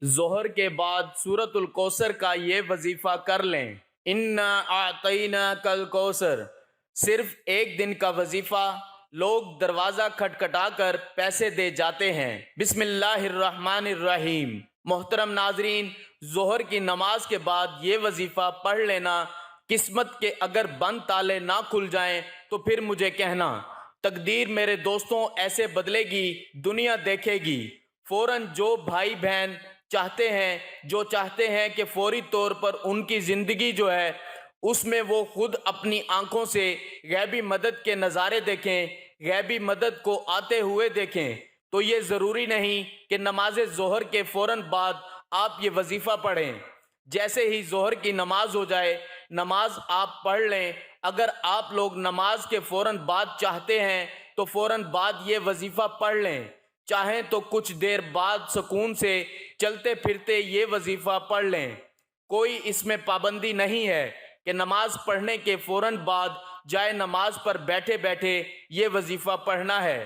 ظہر کے بعد سورۃ الکوثر کا یہ وظیفہ کر لیں۔ انا اعطیناک الکوثر، صرف ایک دن کا وظیفہ، لوگ دروازہ کھٹکھٹا کر پیسے دے جاتے ہیں۔ بسم اللہ الرحمن الرحیم۔ محترم ناظرین، ظہر کی نماز کے بعد یہ وظیفہ پڑھ لینا، قسمت کے اگر بند تالے نہ کھل جائیں تو پھر مجھے کہنا، تقدیر میرے دوستوں ایسے بدلے گی، دنیا دیکھے گی۔ فوراً جو بھائی بہن چاہتے ہیں کہ فوری طور پر ان کی زندگی جو ہے اس میں وہ خود اپنی آنکھوں سے غیبی مدد کے نظارے دیکھیں، غیبی مدد کو آتے ہوئے دیکھیں، تو یہ ضروری نہیں کہ نماز ظہر کے فوراً بعد آپ یہ وظیفہ پڑھیں۔ جیسے ہی ظہر کی نماز ہو جائے نماز آپ پڑھ لیں۔ اگر آپ لوگ نماز کے فوراً بعد چاہتے ہیں تو فوراً بعد یہ وظیفہ پڑھ لیں، چاہیں تو کچھ دیر بعد سکون سے چلتے پھرتے یہ وظیفہ پڑھ لیں۔ کوئی اس میں پابندی نہیں ہے کہ نماز پڑھنے کے فوراً بعد جائے نماز پر بیٹھے بیٹھے یہ وظیفہ پڑھنا ہے۔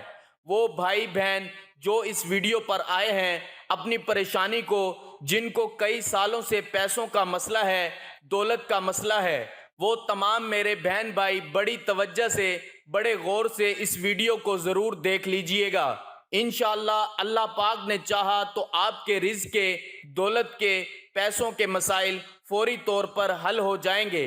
وہ بھائی بہن جو اس ویڈیو پر آئے ہیں اپنی پریشانی کو، جن کو کئی سالوں سے پیسوں کا مسئلہ ہے، دولت کا مسئلہ ہے، وہ تمام میرے بہن بھائی بڑی توجہ سے، بڑے غور سے اس ویڈیو کو ضرور دیکھ لیجئے گا۔ انشاءاللہ اللہ پاک نے چاہا تو آپ کے رزق کے، دولت کے، پیسوں کے مسائل فوری طور پر حل ہو جائیں گے۔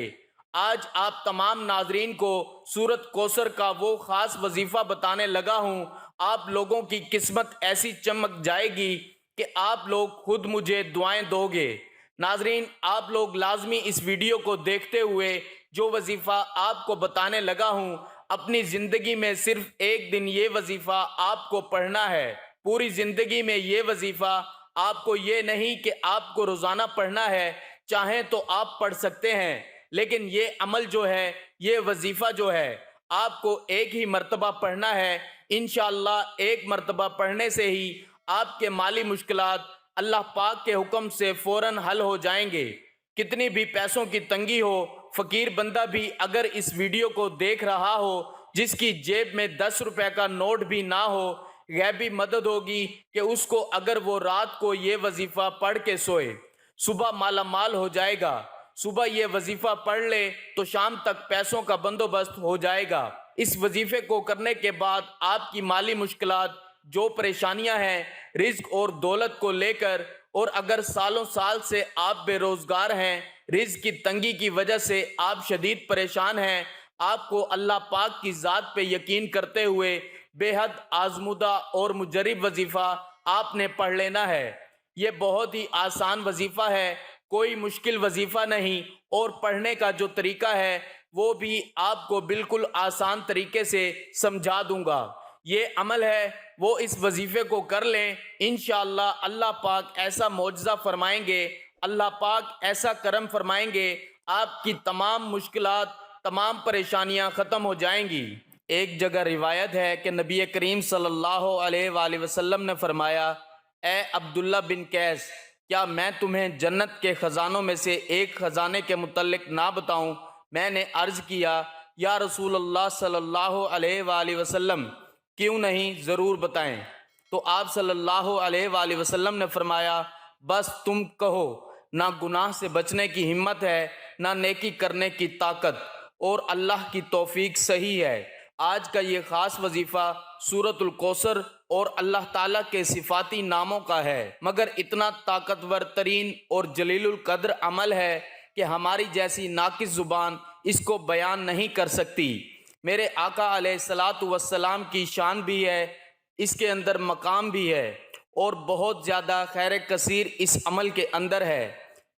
آج آپ تمام ناظرین کو سورۃ کوثر کا وہ خاص وظیفہ بتانے لگا ہوں، آپ لوگوں کی قسمت ایسی چمک جائے گی کہ آپ لوگ خود مجھے دعائیں دو گے۔ ناظرین، آپ لوگ لازمی اس ویڈیو کو دیکھتے ہوئے جو وظیفہ آپ کو بتانے لگا ہوں، اپنی زندگی میں صرف ایک دن یہ وظیفہ آپ کو پڑھنا ہے۔ پوری زندگی میں یہ وظیفہ آپ کو یہ نہیں کہ آپ کو روزانہ پڑھنا ہے، چاہیں تو آپ پڑھ سکتے ہیں، لیکن یہ عمل جو ہے، یہ وظیفہ جو ہے، آپ کو ایک ہی مرتبہ پڑھنا ہے۔ انشاءاللہ ایک مرتبہ پڑھنے سے ہی آپ کے مالی مشکلات اللہ پاک کے حکم سے فوراً حل ہو جائیں گے۔ کتنی بھی پیسوں کی تنگی ہو، فقیر بندہ بھی اگر اس ویڈیو کو دیکھ رہا ہو، جس کی جیب میں 10 روپے کا نوٹ بھی نہ ہو، غیبی مدد ہوگی کہ اس کو اگر وہ رات کو یہ وظیفہ پڑھ کے سوئے، صبح مالا مال ہو جائے گا۔ صبح یہ وظیفہ پڑھ لے تو شام تک پیسوں کا بندوبست ہو جائے گا۔ اس وظیفے کو کرنے کے بعد آپ کی مالی مشکلات، جو پریشانیاں ہیں رزق اور دولت کو لے کر، اور اگر سالوں سال سے آپ بے روزگار ہیں، رزق کی تنگی کی وجہ سے آپ شدید پریشان ہیں، آپ کو اللہ پاک کی ذات پہ یقین کرتے ہوئے بے حد آزمودہ اور مجرب وظیفہ آپ نے پڑھ لینا ہے۔ یہ بہت ہی آسان وظیفہ ہے، کوئی مشکل وظیفہ نہیں، اور پڑھنے کا جو طریقہ ہے وہ بھی آپ کو بالکل آسان طریقے سے سمجھا دوں گا۔ یہ عمل ہے وہ اس وظیفے کو کر لیں، انشاءاللہ اللہ پاک ایسا معجزہ فرمائیں گے، اللہ پاک ایسا کرم فرمائیں گے، آپ کی تمام مشکلات، تمام پریشانیاں ختم ہو جائیں گی۔ ایک جگہ روایت ہے کہ نبی کریم صلی اللہ علیہ وآلہ وسلم نے فرمایا، اے عبداللہ بن قیس، کیا میں تمہیں جنت کے خزانوں میں سے ایک خزانے کے متعلق نہ بتاؤں؟ میں نے عرض کیا، یا رسول اللہ صلی اللہ علیہ وآلہ وسلم، کیوں نہیں، ضرور بتائیں۔ تو آپ صلی اللہ علیہ وآلہ وسلم نے فرمایا، بس تم کہو، نہ گناہ سے بچنے کی ہمت ہے، نہ نیکی کرنے کی طاقت، اور اللہ کی توفیق صحیح ہے۔ آج کا یہ خاص وظیفہ سورۃ الکوثر اور اللہ تعالیٰ کے صفاتی ناموں کا ہے، مگر اتنا طاقتور ترین اور جلیل القدر عمل ہے کہ ہماری جیسی ناقص زبان اس کو بیان نہیں کر سکتی۔ میرے آقا علیہ الصلاۃ والسلام کی شان بھی ہے، اس کے اندر مقام بھی ہے، اور بہت زیادہ خیر کثیر اس عمل کے اندر ہے۔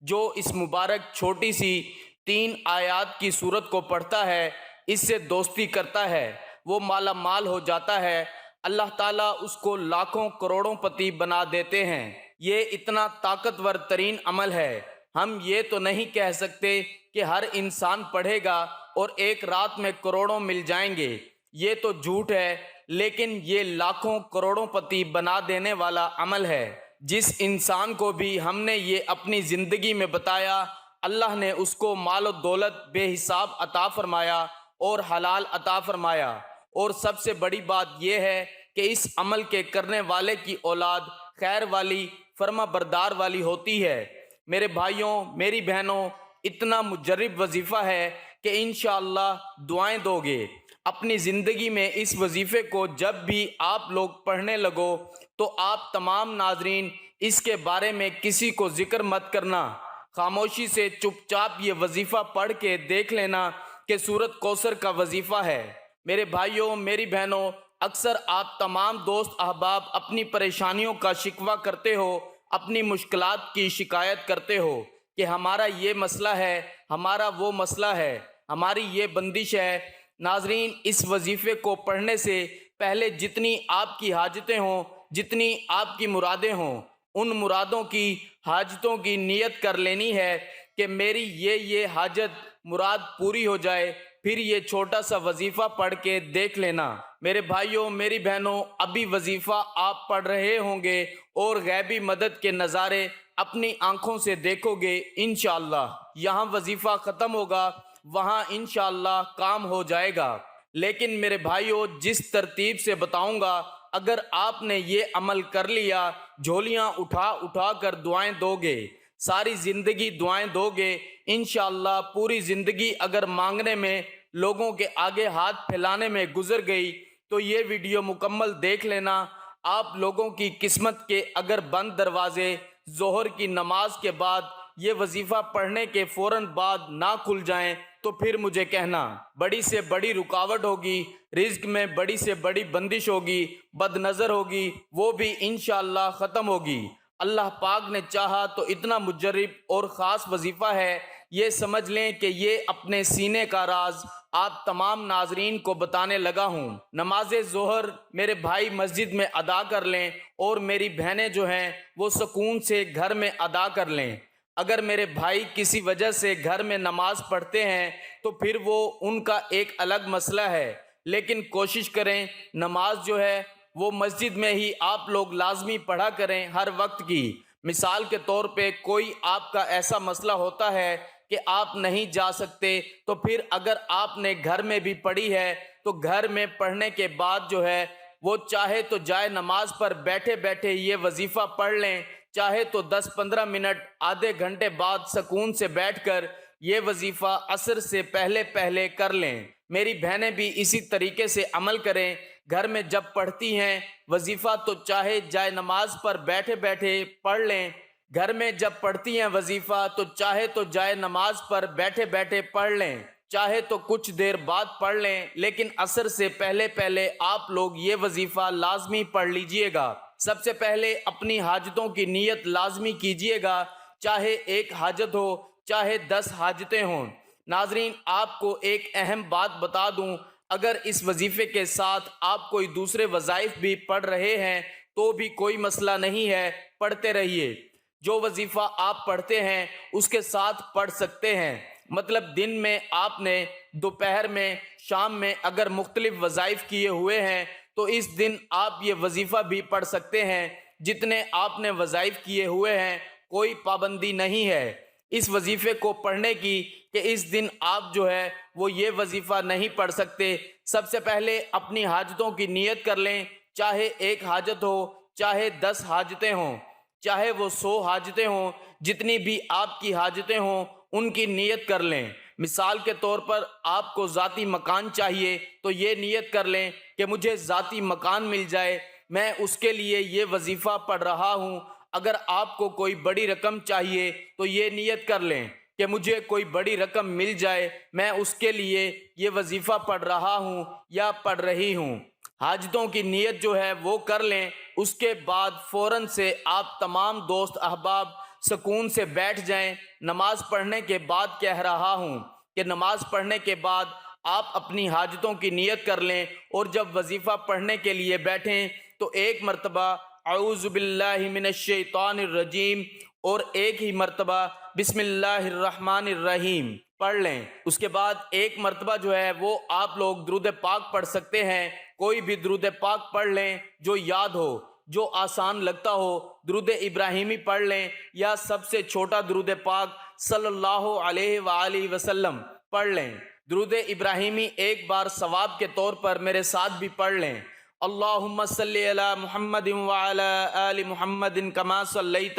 جو اس مبارک چھوٹی سی 3 آیات کی سورت کو پڑھتا ہے، اس سے دوستی کرتا ہے، وہ مالا مال ہو جاتا ہے، اللہ تعالیٰ اس کو لاکھوں کروڑوں پتی بنا دیتے ہیں۔ یہ اتنا طاقتور ترین عمل ہے، ہم یہ تو نہیں کہہ سکتے کہ ہر انسان پڑھے گا اور ایک رات میں کروڑوں مل جائیں گے، یہ تو جھوٹ ہے، لیکن یہ لاکھوں کروڑوں پتی بنا دینے والا عمل ہے۔ جس انسان کو بھی ہم نے یہ اپنی زندگی میں بتایا، اللہ نے اس کو مال و دولت بے حساب عطا فرمایا اور حلال عطا فرمایا، اور سب سے بڑی بات یہ ہے کہ اس عمل کے کرنے والے کی اولاد خیر والی، فرما بردار والی ہوتی ہے۔ میرے بھائیوں، میری بہنوں، اتنا مجرب وظیفہ ہے کہ انشاءاللہ دعائیں دو گے۔ اپنی زندگی میں اس وظیفے کو جب بھی آپ لوگ پڑھنے لگو تو آپ تمام ناظرین اس کے بارے میں کسی کو ذکر مت کرنا، خاموشی سے چپ چاپ یہ وظیفہ پڑھ کے دیکھ لینا کہ سورۃ کوثر کا وظیفہ ہے۔ میرے بھائیوں، میری بہنوں، اکثر آپ تمام دوست احباب اپنی پریشانیوں کا شکوہ کرتے ہو، اپنی مشکلات کی شکایت کرتے ہو کہ ہمارا یہ مسئلہ ہے، ہمارا وہ مسئلہ ہے، ہماری یہ بندش ہے۔ ناظرین، اس وظیفے کو پڑھنے سے پہلے جتنی آپ کی حاجتیں ہوں، جتنی آپ کی مرادیں ہوں، ان مرادوں کی، حاجتوں کی نیت کر لینی ہے کہ میری یہ حاجت مراد پوری ہو جائے، پھر یہ چھوٹا سا وظیفہ پڑھ کے دیکھ لینا۔ میرے بھائیوں، میری بہنوں، ابھی وظیفہ آپ پڑھ رہے ہوں گے اور غیبی مدد کے نظارے اپنی آنکھوں سے دیکھو گے انشاءاللہ۔ یہاں وظیفہ ختم ہوگا، وہاں انشاءاللہ کام ہو جائے گا۔ لیکن میرے بھائیوں، جس ترتیب سے بتاؤں گا، اگر آپ نے یہ عمل کر لیا، جھولیاں اٹھا اٹھا کر دعائیں دو گے، ساری زندگی دعائیں دو گے، انشاءاللہ پوری زندگی اگر مانگنے میں، لوگوں کے آگے ہاتھ پھیلانے میں گزر گئی تو یہ ویڈیو مکمل دیکھ لینا۔ آپ لوگوں کی قسمت کے اگر بند دروازے ظہر کی نماز کے بعد یہ وظیفہ پڑھنے کے فوراً بعد نہ کھل جائیں تو پھر مجھے کہنا۔ بڑی سے بڑی رکاوٹ ہوگی، رزق میں بڑی سے بڑی بندش ہوگی، بد نظر ہوگی، وہ بھی انشاءاللہ ختم ہوگی۔ اللہ پاک نے چاہا تو اتنا مجرب اور خاص وظیفہ ہے، یہ سمجھ لیں کہ یہ اپنے سینے کا راز آپ تمام ناظرین کو بتانے لگا ہوں۔ نماز ظہر میرے بھائی مسجد میں ادا کر لیں اور میری بہنیں جو ہیں وہ سکون سے گھر میں ادا کر لیں۔ اگر میرے بھائی کسی وجہ سے گھر میں نماز پڑھتے ہیں تو پھر وہ ان کا ایک الگ مسئلہ ہے، لیکن کوشش کریں نماز جو ہے وہ مسجد میں ہی آپ لوگ لازمی پڑھا کریں ہر وقت کی۔ مثال کے طور پہ کوئی آپ کا ایسا مسئلہ ہوتا ہے کہ آپ نہیں جا سکتے، تو پھر اگر آپ نے گھر میں بھی پڑھی ہے تو گھر میں پڑھنے کے بعد جو ہے وہ چاہے تو جائے نماز پر بیٹھے بیٹھے یہ وظیفہ پڑھ لیں، چاہے تو 10-15 منٹ، آدھے گھنٹے بعد سکون سے بیٹھ کر یہ وظیفہ عصر سے پہلے پہلے کر لیں۔ میری بہنیں بھی اسی طریقے سے عمل کریں، گھر میں جب پڑھتی ہیں وظیفہ تو چاہے جائے نماز پر بیٹھے بیٹھے پڑھ لیں، گھر میں جب پڑھتی ہیں وظیفہ تو چاہے تو جائے نماز پر بیٹھے بیٹھے پڑھ لیں، چاہے تو کچھ دیر بعد پڑھ لیں، لیکن عصر سے پہلے پہلے آپ لوگ یہ وظیفہ لازمی پڑھ لیجئے گا۔ سب سے پہلے اپنی حاجتوں کی نیت لازمی کیجئے گا، چاہے ایک حاجت ہو، چاہے 10 حاجتیں ہوں۔ ناظرین، آپ کو ایک اہم بات بتا دوں، اگر اس وظیفے کے ساتھ آپ کوئی دوسرے وظائف بھی پڑھ رہے ہیں تو بھی کوئی مسئلہ نہیں ہے، پڑھتے رہیے۔ جو وظیفہ آپ پڑھتے ہیں اس کے ساتھ پڑھ سکتے ہیں، مطلب دن میں آپ نے، دوپہر میں، شام میں اگر مختلف وظائف کیے ہوئے ہیں تو اس دن آپ یہ وظیفہ بھی پڑھ سکتے ہیں۔ جتنے آپ نے وظائف کیے ہوئے ہیں کوئی پابندی نہیں ہے اس وظیفے کو پڑھنے کی کہ اس دن آپ جو ہے وہ یہ وظیفہ نہیں پڑھ سکتے۔ سب سے پہلے اپنی حاجتوں کی نیت کر لیں، چاہے ایک حاجت ہو، چاہے 10 حاجتیں ہوں، چاہے وہ 100 حاجتیں ہوں، جتنی بھی آپ کی حاجتیں ہوں ان کی نیت کر لیں۔ مثال کے طور پر آپ کو ذاتی مکان چاہیے تو یہ نیت کر لیں کہ مجھے ذاتی مکان مل جائے، میں اس کے لیے یہ وظیفہ پڑھ رہا ہوں۔ اگر آپ کو کوئی بڑی رقم چاہیے تو یہ نیت کر لیں کہ مجھے کوئی بڑی رقم مل جائے، میں اس کے لیے یہ وظیفہ پڑھ رہا ہوں یا پڑھ رہی ہوں۔ حاجتوں کی نیت جو ہے وہ کر لیں، اس کے بعد فوراً سے آپ تمام دوست احباب سکون سے بیٹھ جائیں۔ نماز پڑھنے کے بعد کہہ رہا ہوں کہ نماز پڑھنے کے بعد آپ اپنی حاجتوں کی نیت کر لیں، اور جب وظیفہ پڑھنے کے لیے بیٹھیں تو ایک مرتبہ اعوذ باللہ من الشیطان الرجیم اور ایک ہی مرتبہ بسم اللہ الرحمن الرحیم پڑھ لیں۔ اس کے بعد ایک مرتبہ جو ہے وہ آپ لوگ درود پاک پڑھ سکتے ہیں، کوئی بھی درود پاک پڑھ لیں جو یاد ہو، جو آسان لگتا ہو۔ درود ابراہیمی پڑھ لیں یا سب سے چھوٹا درود پاک صلی اللہ علیہ وآلہ وسلم پڑھ لیں۔ درود ابراہیمی ایک بار ثواب کے طور پر میرے ساتھ بھی پڑھ لیں، اللہم صلی علی محمد وعلی آل محمد کما صلیت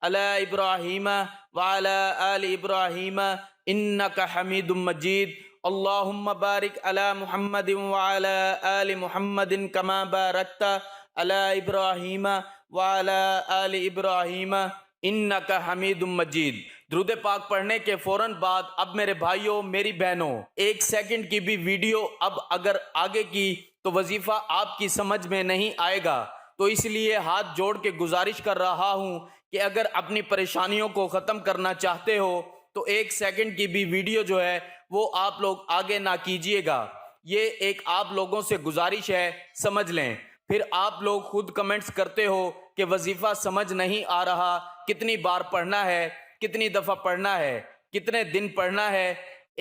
علی ابراہیم وعلی آل ابراہیم انک حمید مجید اللہم بارک علی محمد وعلی آل محمد کما بارکت علی ابراہیم وعلی آل ابراہیم انک حمید مجید۔ درود پاک پڑھنے کے فوراً بعد اب میرے بھائیوں میری بہنوں 1 سیکنڈ کی بھی ویڈیو اب اگر آگے کی تو وظیفہ آپ کی سمجھ میں نہیں آئے گا، تو اس لیے ہاتھ جوڑ کے گزارش کر رہا ہوں کہ اگر اپنی پریشانیوں کو ختم کرنا چاہتے ہو تو 1 سیکنڈ کی بھی ویڈیو جو ہے وہ آپ لوگ آگے نہ کیجئے گا۔ یہ ایک آپ لوگوں سے گزارش ہے، سمجھ لیں۔ پھر آپ لوگ خود کمنٹس کرتے ہو کہ وظیفہ سمجھ نہیں آ رہا، کتنی بار پڑھنا ہے، کتنی دفعہ پڑھنا ہے، کتنے دن پڑھنا ہے۔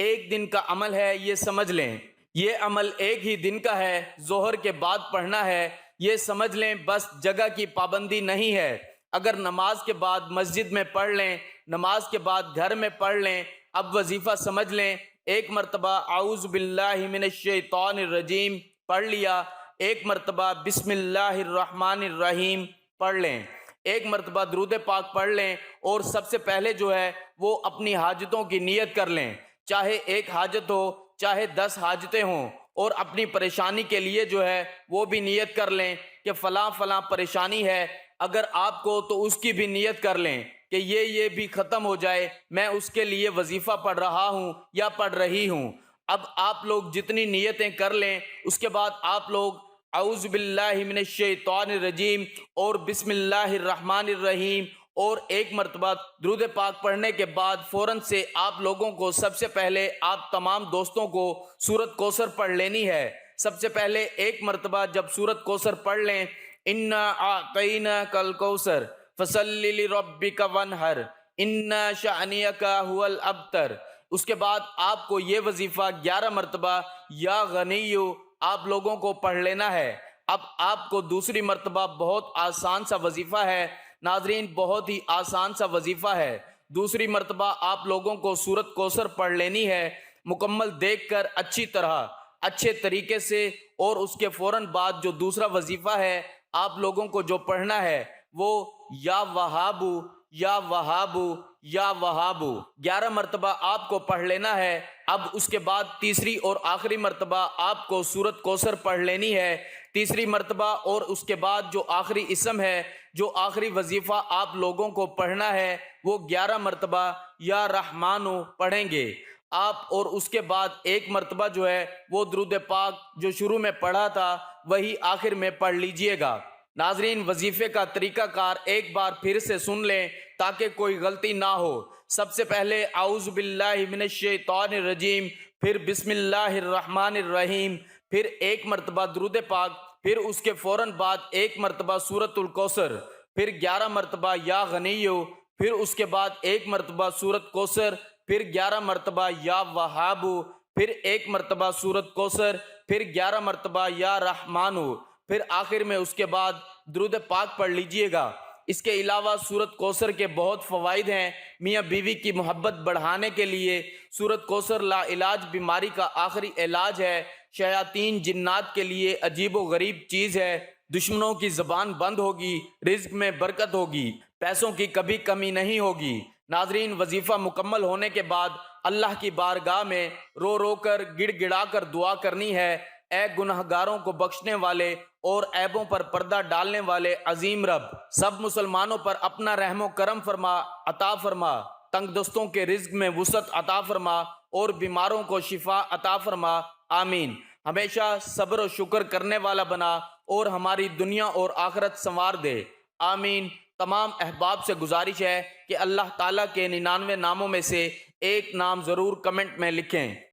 1 دن کا عمل ہے، یہ سمجھ لیں۔ یہ عمل 1 ہی دن کا ہے، ظہر کے بعد پڑھنا ہے، یہ سمجھ لیں۔ بس جگہ کی پابندی نہیں ہے، اگر نماز کے بعد مسجد میں پڑھ لیں، نماز کے بعد گھر میں پڑھ لیں۔ اب وظیفہ سمجھ لیں۔ 1 مرتبہ اعوذ باللہ من الشیطان الرجیم پڑھ لیا، 1 مرتبہ بسم اللہ الرحمن الرحیم پڑھ لیں، 1 مرتبہ درود پاک پڑھ لیں، اور سب سے پہلے جو ہے وہ اپنی حاجتوں کی نیت کر لیں، چاہے 1 حاجت ہو چاہے 10 حاجتیں ہوں، اور اپنی پریشانی کے لیے جو ہے وہ بھی نیت کر لیں کہ فلاں فلاں پریشانی ہے، اگر آپ کو تو اس کی بھی نیت کر لیں کہ یہ بھی ختم ہو جائے، میں اس کے لیے وظیفہ پڑھ رہا ہوں یا پڑھ رہی ہوں۔ اب آپ لوگ جتنی نیتیں کر لیں، اس کے بعد آپ لوگ اعوذ باللہ من الشیطان الرجیم اور بسم اللہ الرحمن الرحیم اور 1 مرتبہ درود پاک پڑھنے کے بعد فوراً سے آپ لوگوں کو سب سے پہلے آپ تمام دوستوں کو سورۃ کوثر پڑھ لینی ہے۔ سب سے پہلے 1 مرتبہ جب سورۃ کوثر پڑھ لیں، انا اعطیناک الکوثر فصلی لربک وانحر ان شانئک ھو الابتر، اس کے بعد آپ کو یہ وظیفہ 11 مرتبہ یا غنیو آپ لوگوں کو پڑھ لینا ہے۔ اب آپ کو دوسری مرتبہ بہت آسان سا وظیفہ ہے ناظرین، بہت ہی آسان سا وظیفہ ہے۔ دوسری مرتبہ آپ لوگوں کو سورۃ کوثر پڑھ لینی ہے، مکمل دیکھ کر اچھی طرح اچھے طریقے سے، اور اس کے فوراً بعد جو دوسرا وظیفہ ہے آپ لوگوں کو جو پڑھنا ہے وہ یا وہابو یا وہابو یا وہابو 11 مرتبہ آپ کو پڑھ لینا ہے۔ اب اس کے بعد تیسری اور آخری مرتبہ آپ کو سورۃ کوثر پڑھ لینی ہے، تیسری مرتبہ، اور اس کے بعد جو آخری اسم ہے، جو آخری وظیفہ آپ لوگوں کو پڑھنا ہے وہ 11 مرتبہ یا رحمانو پڑھیں گے آپ، اور اس کے بعد 1 مرتبہ جو ہے وہ درود پاک جو شروع میں پڑھا تھا وہی آخر میں پڑھ لیجئے گا۔ ناظرین وظیفے کا طریقہ کار ایک بار پھر سے سن لیں تاکہ کوئی غلطی نہ ہو۔ سب سے پہلے اعوذ باللہ من الشیطان الرجیم، پھر بسم اللہ الرحمن الرحیم، پھر 1 مرتبہ درود پاک، پھر اس کے فوراً بعد 1 مرتبہ سورۃ الکوثر، پھر 11 مرتبہ یا غنیو، پھر اس کے بعد 1 مرتبہ سورۃ کوثر، پھر 11 مرتبہ یا وہابو، پھر 1 مرتبہ سورۃ کوثر، پھر 11 مرتبہ یا رحمانو، پھر آخر میں اس کے بعد درود پاک پڑھ لیجئے گا۔ اس کے علاوہ سورۃ کوثر کے بہت فوائد ہیں، میاں بیوی کی محبت بڑھانے کے لیے سورۃ کوثر لا علاج بیماری کا آخری علاج ہے، شیاطین جنات کے لیے عجیب و غریب چیز ہے، دشمنوں کی زبان بند ہوگی، رزق میں برکت ہوگی، پیسوں کی کبھی کمی نہیں ہوگی۔ ناظرین وظیفہ مکمل ہونے کے بعد اللہ کی بارگاہ میں رو رو کر گڑ گڑا کر دعا کرنی ہے، اے گنہگاروں کو بخشنے والے اور عیبوں پر پردہ ڈالنے والے عظیم رب، سب مسلمانوں پر اپنا رحم و کرم فرما، عطا فرما، تنگ دستوں کے رزق میں وسعت عطا فرما اور بیماروں کو شفا عطا فرما، آمین۔ ہمیشہ صبر و شکر کرنے والا بنا اور ہماری دنیا اور آخرت سنوار دے، آمین۔ تمام احباب سے گزارش ہے کہ اللہ تعالیٰ کے 99 ناموں میں سے ایک نام ضرور کمنٹ میں لکھیں۔